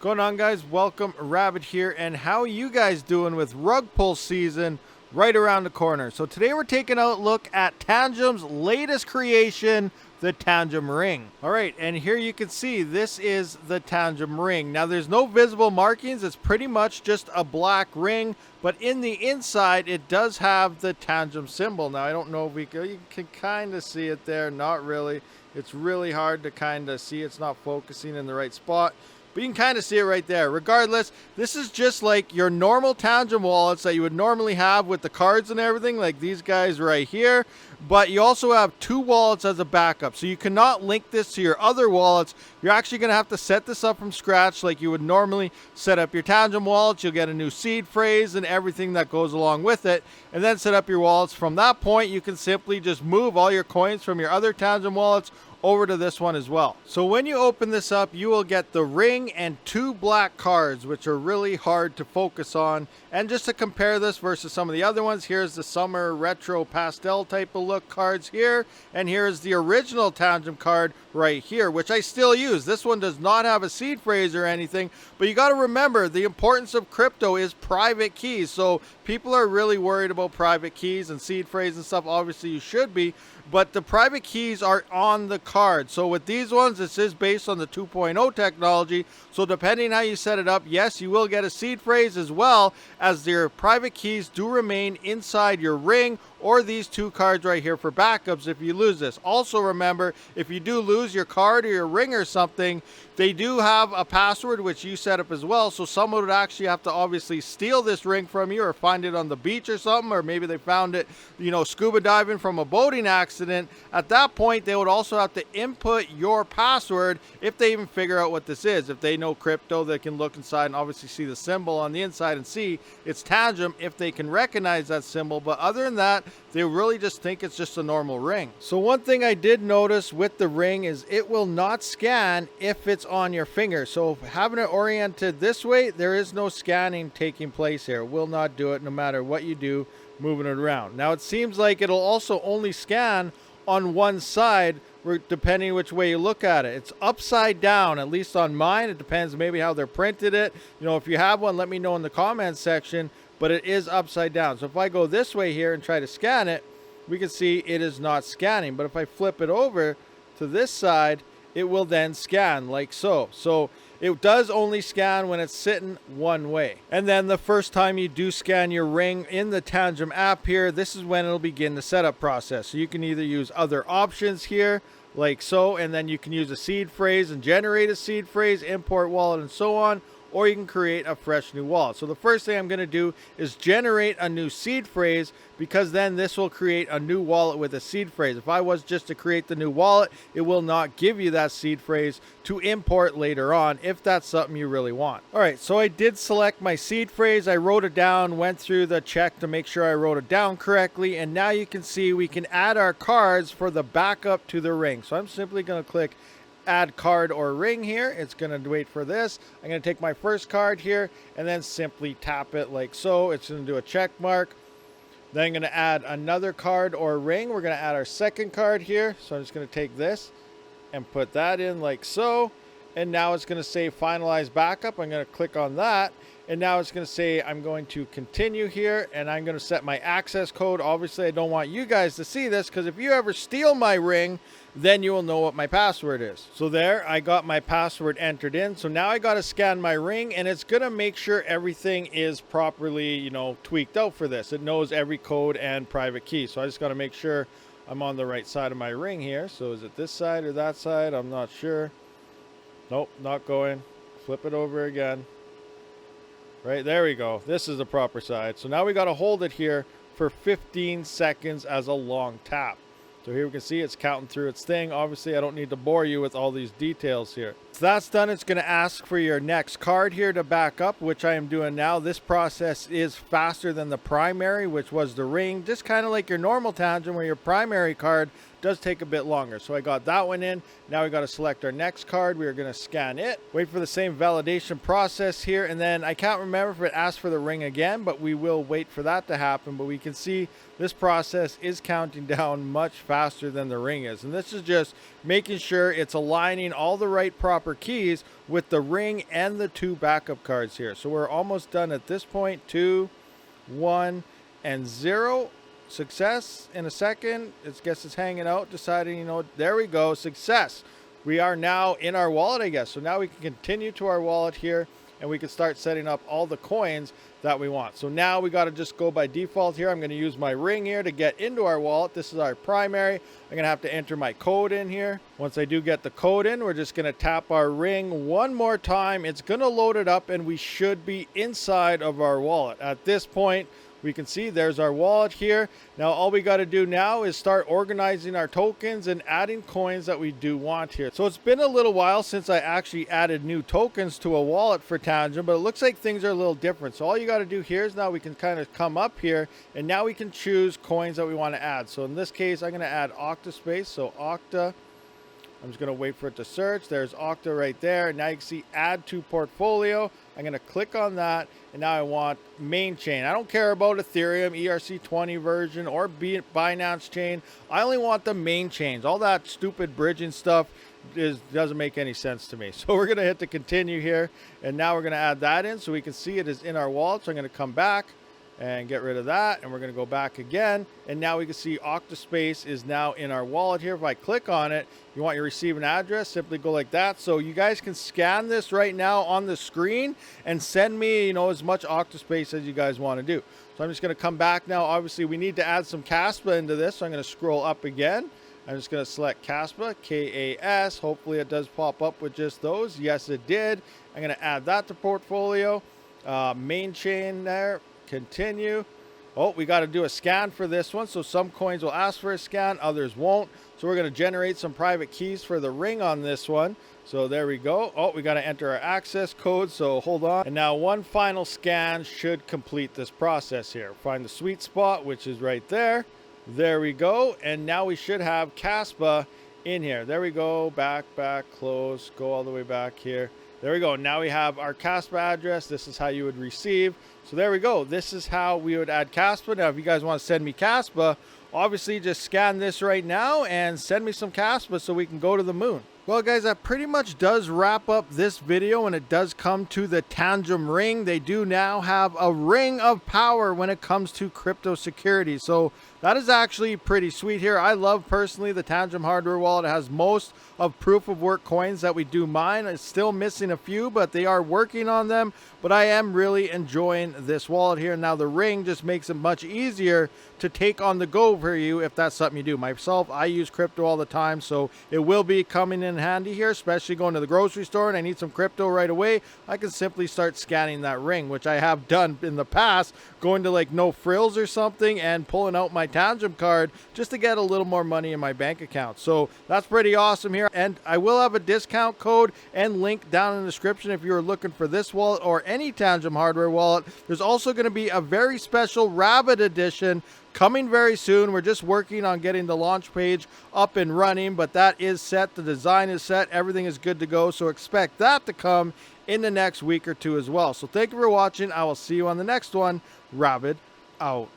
Going on, guys? Welcome, Rabid here, and how you guys doing with rug pull season right around the corner? So today we're taking a look at Tangem's latest creation, the Tangem ring. All right, and here you can see this is the Tangem ring. Now there's no visible markings, it's pretty much just a black ring, but in the inside it does have the Tangem symbol. Now I don't know if you can kind of see it there, not really. It's really hard to kind of see, it's not focusing in the right spot. But you can kind of see it right there. Regardless, this is just like your normal Tangem wallets that you would normally have with the cards and everything, like these guys right here. But you also have two wallets as a backup. So you cannot link this to your other wallets. You're actually going to have to set this up from scratch like you would normally set up your Tangem wallets. You'll get a new seed phrase and everything that goes along with it. And then set up your wallets. From that point, you can simply just move all your coins from your other Tangem wallets over to this one as well. So when you open this up, you will get the ring and two black cards, which are really hard to focus on. And just to compare this versus some of the other ones, here's the summer retro pastel type of look cards here, and here's the original Tangem card right here, which I still use. This one does not have a seed phrase or anything, but you got to remember the importance of crypto is private keys. So people are really worried about private keys and seed phrase and stuff. Obviously you should be, but the private keys are on the card. So with these ones, this is based on the 2.0 technology. So depending how you set it up, yes, you will get a seed phrase as well as your private keys do remain inside your ring or these two cards right here for backups if you lose this. Also remember, if you do lose your card or your ring or something, they do have a password which you set up as well. So someone would actually have to obviously steal this ring from you or find it on the beach or something, or maybe they found it, you know, scuba diving from a boating accident. At that point, they would also have to input your password if they even figure out what this is. If they know crypto, they can look inside and obviously see the symbol on the inside and see it's Tangem if they can recognize that symbol. But other than that, they really just think it's just a normal ring. So one thing I did notice with the ring is it will not scan if it's on your finger. So having it oriented this way, there is no scanning taking place here. It will not do it no matter what you do moving it around. Now it seems like it'll also only scan on one side depending which way you look at it. It's upside down, at least on mine. It depends maybe how they're printed it. You know, if you have one, let me know in the comments section, but it is upside down. So if I go this way here and try to scan it, we can see it is not scanning. But if I flip it over to this side, it will then scan like so. So it does only scan when it's sitting one way. And then the first time you do scan your ring in the Tangem app here, this is when it'll begin the setup process. So you can either use other options here like so, and then you can use a seed phrase and generate a seed phrase, import wallet and so on, or you can create a fresh new wallet. So the first thing I'm going to do is generate a new seed phrase, because then this will create a new wallet with a seed phrase. If I was just to create the new wallet, it will not give you that seed phrase to import later on if that's something you really want. All right, so I did select my seed phrase. I wrote it down, went through the check to make sure I wrote it down correctly, and now you can see we can add our cards for the backup to the ring. So I'm simply going to click add card or ring here. It's going to wait for this. I'm going to take my first card here and then simply tap it like so. It's going to do a check mark. Then I'm going to add another card or ring. We're going to add our second card here. So I'm just going to take this and put that in like so. And now it's going to say finalize backup. I'm going to click on that. And now it's going to say I'm going to continue here, and I'm going to set my access code. Obviously, I don't want you guys to see this, because if you ever steal my ring, then you will know what my password is. So there, I got my password entered in. So now I got to scan my ring, and it's going to make sure everything is properly, you know, tweaked out for this. It knows every code and private key. So I just got to make sure I'm on the right side of my ring here. So is it this side or that side? I'm not sure. Nope, not going. Flip it over again. Right, there we go. This is the proper side. So now we got to hold it here for 15 seconds as a long tap. So here we can see it's counting through its thing. Obviously, I don't need to bore you with all these details here. So that's done. It's going to ask for your next card here to back up, which I am doing now. This process is faster than the primary, which was the ring. Just kind of like your normal Tangem, where your primary card does take a bit longer. So I got that one in. Now we got to select our next card. We are going to scan it, wait for the same validation process here, and then I can't remember if it asks for the ring again, but we will wait for that to happen. But we can see this process is counting down much faster than the ring is, and this is just making sure it's aligning all the right proper proper keys with the ring and the 2 backup cards here. So we're almost done at this point. 2, 1, and 0. Success in a second. I guess it's hanging out, deciding, you know, there we go. Success. We are now in our wallet, I guess. So now we can continue to our wallet here, and we can start setting up all the coins that we want. So now we got to just go by default here. I'm going to use my ring here to get into our wallet. This is our primary. I'm going to have to enter my code in here. Once I do get the code in, we're just going to tap our ring one more time. It's going to load it up, and we should be inside of our wallet. At this point, we can see there's our wallet here. Now all we got to do now is start organizing our tokens and adding coins that we do want here. So it's been a little while since I actually added new tokens to a wallet for Tangem, but it looks like things are a little different. So all you got to do here is now we can kind of come up here, and now we can choose coins that we want to add. So in this case, I'm going to add Octa.Space. So Octa. I'm just going to wait for it to search. There's Octa right there. Now you can see add to portfolio. I'm going to click on that, and now I want main chain. I don't care about Ethereum, ERC20 version, or Binance chain. I only want the main chains. All that stupid bridging stuff doesn't make any sense to me. So we're going to hit the continue here, and now we're going to add that in so we can see it is in our wallet. So I'm going to come back and get rid of that, and we're going to go back again, and now we can see Octa.Space is now in our wallet here. If I click on it, you want your receiving address, simply go like that. So you guys can scan this right now on the screen and send me, you know, as much Octa.Space as you guys want to do. So I'm just going to come back now. Obviously we need to add some Kaspa into this, so I'm going to scroll up again. I'm just going to select Kaspa, K-A-S. Hopefully it does pop up with just those. Yes, it did. I'm going to add that to portfolio. Main chain there. Continue. Oh, we got to do a scan for this one. So some coins will ask for a scan, others won't. So we're going to generate some private keys for the ring on this one. So there we go. Oh, we got to enter our access code. So hold on. And now one final scan should complete this process here. Find the sweet spot, which is right there. There we go. And now we should have Kaspa in here. There we go. Back, close. Go all the way back here. There we go. Now we have our Kaspa address. This is how you would receive. So there we go. This is how we would add Kaspa. Now, if you guys want to send me Kaspa, obviously just scan this right now and send me some Kaspa so we can go to the moon. Well, guys, that pretty much does wrap up this video, and it does come to the Tangem ring. They do now have a ring of power when it comes to crypto security. So that is actually pretty sweet here. I love personally the Tangem hardware wallet. It has most of proof of work coins that we do mine. It's still missing a few, but they are working on them. But I am really enjoying this wallet here. Now the ring just makes it much easier to take on the go for you if that's something you do. Myself, I use crypto all the time, so it will be coming in handy here, especially going to the grocery store and I need some crypto right away. I can simply start scanning that ring, which I have done in the past, going to like No Frills or something and pulling out my Tangem card just to get a little more money in my bank account. So that's pretty awesome here, and I will have a discount code and link down in the description if you're looking for this wallet or any Tangem hardware wallet. There's also going to be a very special Rabid edition coming very soon. We're just working on getting the launch page up and running, but that is set. The design is set. Everything is good to go. So expect that to come in the next week or two as well. So thank you for watching. I will see you on the next one. Rabid out.